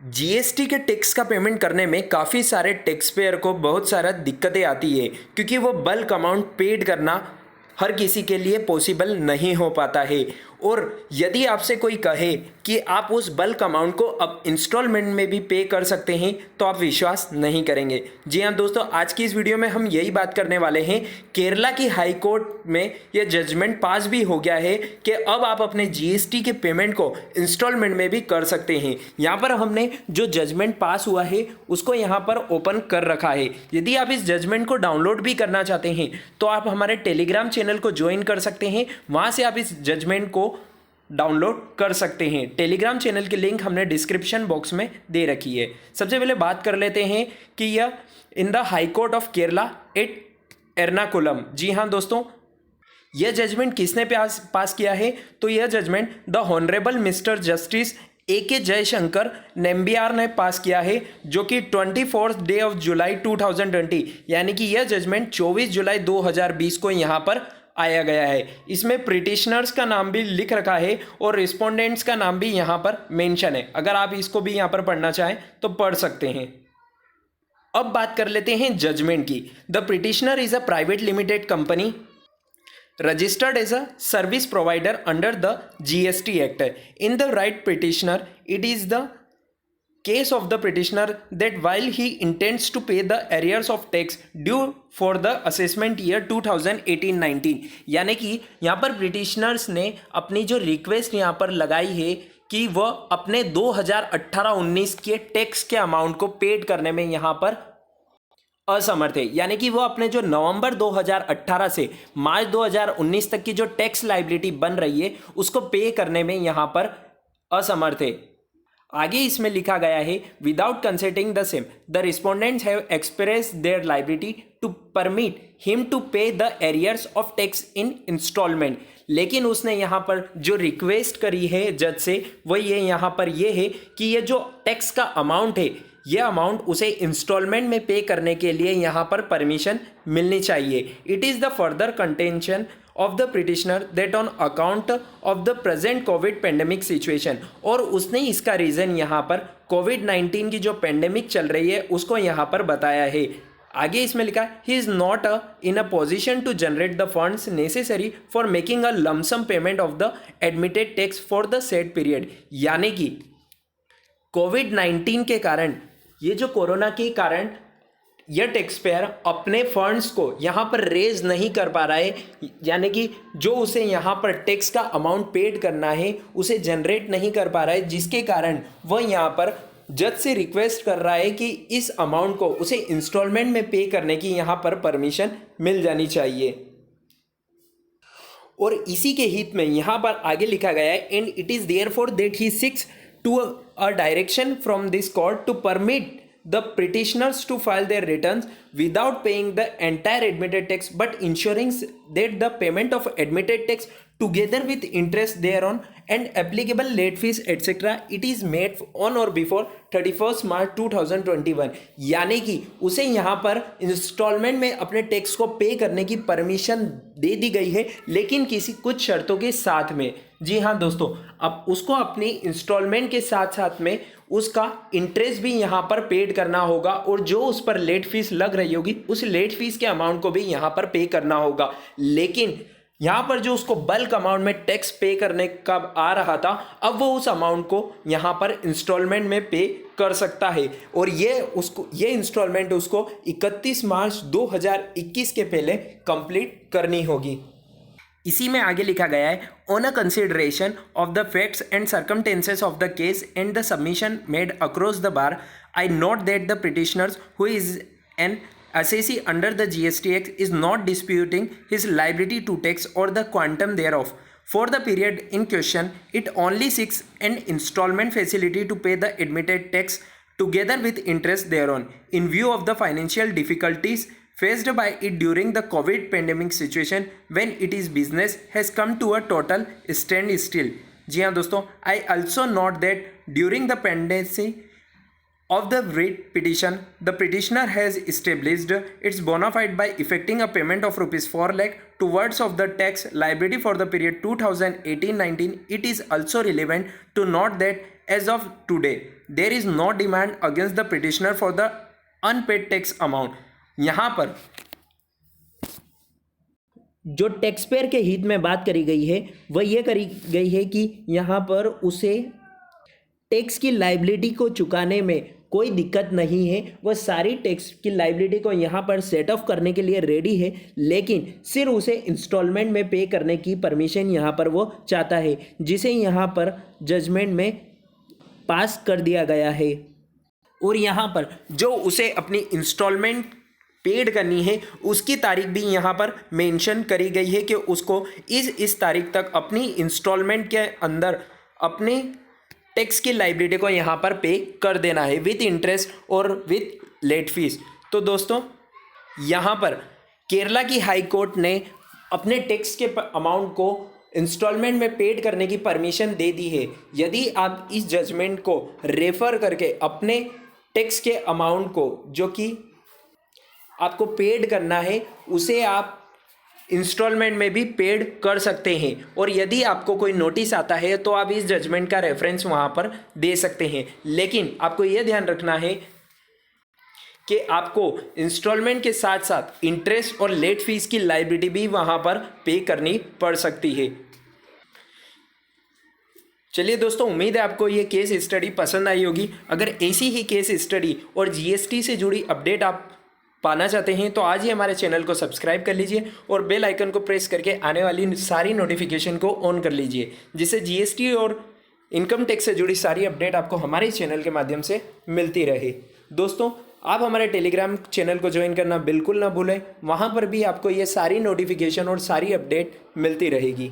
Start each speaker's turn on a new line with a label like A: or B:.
A: GST के tax का payment करने में काफ़ी सारे टैक्स पेयर को बहुत सारा दिक्कतें आती है क्योंकि वो बल्क अमाउंट पेड करना हर किसी के लिए पॉसिबल नहीं हो पाता है। और यदि आपसे कोई कहे कि आप उस बल्क अमाउंट को अब इंस्टॉलमेंट में भी पे कर सकते हैं तो आप विश्वास नहीं करेंगे। जी हाँ दोस्तों, आज की इस वीडियो में हम यही बात करने वाले हैं। केरला की हाई कोर्ट में यह जजमेंट पास भी हो गया है कि अब आप अपने जीएसटी के पेमेंट को इंस्टॉलमेंट में भी कर सकते हैं। यहाँ पर हमने जो जजमेंट पास हुआ है उसको यहाँ पर ओपन कर रखा है। यदि आप इस जजमेंट को डाउनलोड भी करना चाहते हैं तो आप हमारे टेलीग्राम चैनल को ज्वाइन कर सकते हैं। वहाँ से आप इस जजमेंट को डाउनलोड कर सकते हैं। टेलीग्राम चैनल की लिंक हमने डिस्क्रिप्शन बॉक्स में दे रखी है। सबसे पहले बात कर लेते हैं कि यह in the high court of Kerala at Ernakulam. जी हाँ दोस्तों, यह जजमेंट किसने पास किया है? तो यह judgement the honourable mister justice A K. Jayashankar Nambiar ने पास किया है, जो कि 24 डे ऑफ जुलाई 2020 यानी कि यह जजमेंट 24 जुलाई 2020 को यहाँ पर आया गया है। इसमें पिटिशनर्स का नाम भी लिख रखा है और रिस्पोंडेंट्स का नाम भी यहाँ पर मेंशन है। अगर आप इसको भी यहाँ पर पढ़ना चाहें तो पढ़ सकते हैं। अब बात कर लेते हैं जजमेंट की। The petitioner is a private limited company registered as a service provider under the GST Act. In the right petitioner, it is the case of the petitioner that while he intends to pay the arrears of tax due for the assessment year 2018-19, यानी कि यहाँ पर petitioners ने अपनी जो request यहाँ पर लगाई है कि वह अपने 2018-19 के टैक्स के अमाउंट को पेड करने में यहाँ पर असमर्थ है, यानी कि वो अपने जो नवंबर 2018 से मार्च 2019 तक की जो टैक्स लायबिलिटी बन रही है उसको पे करने में यहाँ पर असमर्थ है। आगे इसमें लिखा गया है, without considering the same the respondents have express their liability to permit him to pay the arrears of tax in instalment. लेकिन उसने यहाँ पर जो रिक्वेस्ट करी है जज से वो ये यहाँ पर ये है कि ये जो टैक्स का अमाउंट है यह अमाउंट उसे इंस्टॉलमेंट में पे करने के लिए यहाँ पर परमिशन मिलनी चाहिए। It is the further contention of the petitioner that on account of the present Covid pandemic situation, और उसने इसका रीज़न यहाँ पर कोविड-19 की जो पेंडेमिक चल रही है उसको यहाँ पर बताया है। आगे इसमें लिखा है, he is not in a position to generate the funds necessary for making a lump sum payment of the admitted tax for the said period. यानी कि कोविड-19 के कारण, ये जो कोरोना के कारण यह टैक्स पेयर अपने फंड्स को यहाँ पर रेज नहीं कर पा रहा है, यानी कि जो उसे यहाँ पर टैक्स का अमाउंट पेड करना है उसे जनरेट नहीं कर पा रहा है, जिसके कारण वह यहाँ पर जज से रिक्वेस्ट कर रहा है कि इस अमाउंट को उसे इंस्टॉलमेंट में पे करने की यहाँ पर परमिशन मिल जानी चाहिए। और इसी के हित में यहाँ पर आगे लिखा गया है, and it is therefore that he seeks to a direction from this court to permit the petitioners to file their returns without paying the entire admitted tax but ensuring that the payment of admitted tax together with interest thereon and applicable late fees etc. it is made on or before 31st March 2021। यानी कि उसे यहाँ पर instalment में अपने tax को पे करने की परमिशन दे दी गई है, लेकिन किसी कुछ शर्तों के साथ में। जी हाँ दोस्तों, अब उसको अपनी इंस्टॉलमेंट के साथ साथ में उसका इंटरेस्ट भी यहाँ पर पेड करना होगा, और जो उस पर लेट फीस लग रही होगी उस लेट फीस के अमाउंट को भी यहाँ पर पे करना होगा। लेकिन यहाँ पर जो उसको बल्क अमाउंट में टैक्स पे करने का आ रहा था, अब वो उस अमाउंट को यहाँ पर इंस्टॉलमेंट में पे कर सकता है, और ये इंस्टॉलमेंट उसको 31 मार्च 2021 के पहले कंप्लीट करनी होगी। इसी में आगे लिखा गया है, on a consideration of the facts and circumstances of the case and the submission made across the bar, I note that the petitioners who is an assessee under the GST Act is not disputing his liability to tax or the quantum thereof. For the period in question, it only seeks an installment facility to pay the admitted tax together with interest thereon. In view of the financial difficulties faced by it during the COVID pandemic situation when its business has come to a total standstill. जी हाँ दोस्तों, I also note that during the pendency of the writ petition, the petitioner has established its bona fide by effecting a payment of rupees 4 lakh towards of the tax liability for the period 2018-19. It is also relevant to note that as of today there is no demand against the petitioner for the unpaid tax amount. यहाँ पर जो tax payer के हित में बात करी गई है वह यह करी गई है कि यहाँ पर उसे टैक्स की लाइबिलिटी को चुकाने में कोई दिक्कत नहीं है। वह सारी टैक्स की लाइबिलिटी को यहाँ पर सेट ऑफ करने के लिए रेडी है, लेकिन सिर्फ उसे इंस्टॉलमेंट में पे करने की परमिशन यहाँ पर वो चाहता है, जिसे यहाँ पर जजमेंट में पास कर दिया गया है। और यहाँ पर जो उसे अपनी इंस्टॉलमेंट पेड करनी है उसकी तारीख भी यहाँ पर मेंशन करी गई है कि उसको इस तारीख तक अपनी इंस्टॉलमेंट के अंदर अपने टैक्स की लाइबिलिटी को यहाँ पर पे कर देना है विथ इंटरेस्ट और विथ लेट फीस। तो दोस्तों यहाँ पर केरला की हाई कोर्ट ने अपने टैक्स के अमाउंट को इंस्टॉलमेंट में पेड करने की परमिशन दे दी है। यदि आप इस जजमेंट को रेफर करके अपने टैक्स के अमाउंट को जो कि आपको पेड करना है उसे आप इंस्टॉलमेंट में भी पेड कर सकते हैं। और यदि आपको कोई नोटिस आता है तो आप इस जजमेंट का रेफरेंस वहाँ पर दे सकते हैं, लेकिन आपको यह ध्यान रखना है कि आपको इंस्टॉलमेंट के साथ साथ इंटरेस्ट और लेट फीस की लायबिलिटी भी वहाँ पर पे करनी पड़ सकती है। चलिए दोस्तों, उम्मीद है आपको ये केस स्टडी पसंद आई होगी। अगर ऐसी ही केस स्टडी और जीएसटी से जुड़ी अपडेट आप पाना चाहते हैं तो आज ही हमारे चैनल को सब्सक्राइब कर लीजिए और बेल आइकन को प्रेस करके आने वाली सारी नोटिफिकेशन को ऑन कर लीजिए, जिससे जीएसटी और इनकम टैक्स से जुड़ी सारी अपडेट आपको हमारे चैनल के माध्यम से मिलती रहे। दोस्तों, आप हमारे टेलीग्राम चैनल को ज्वाइन करना बिल्कुल ना भूलें, वहाँ पर भी आपको ये सारी नोटिफिकेशन और सारी अपडेट मिलती रहेगी।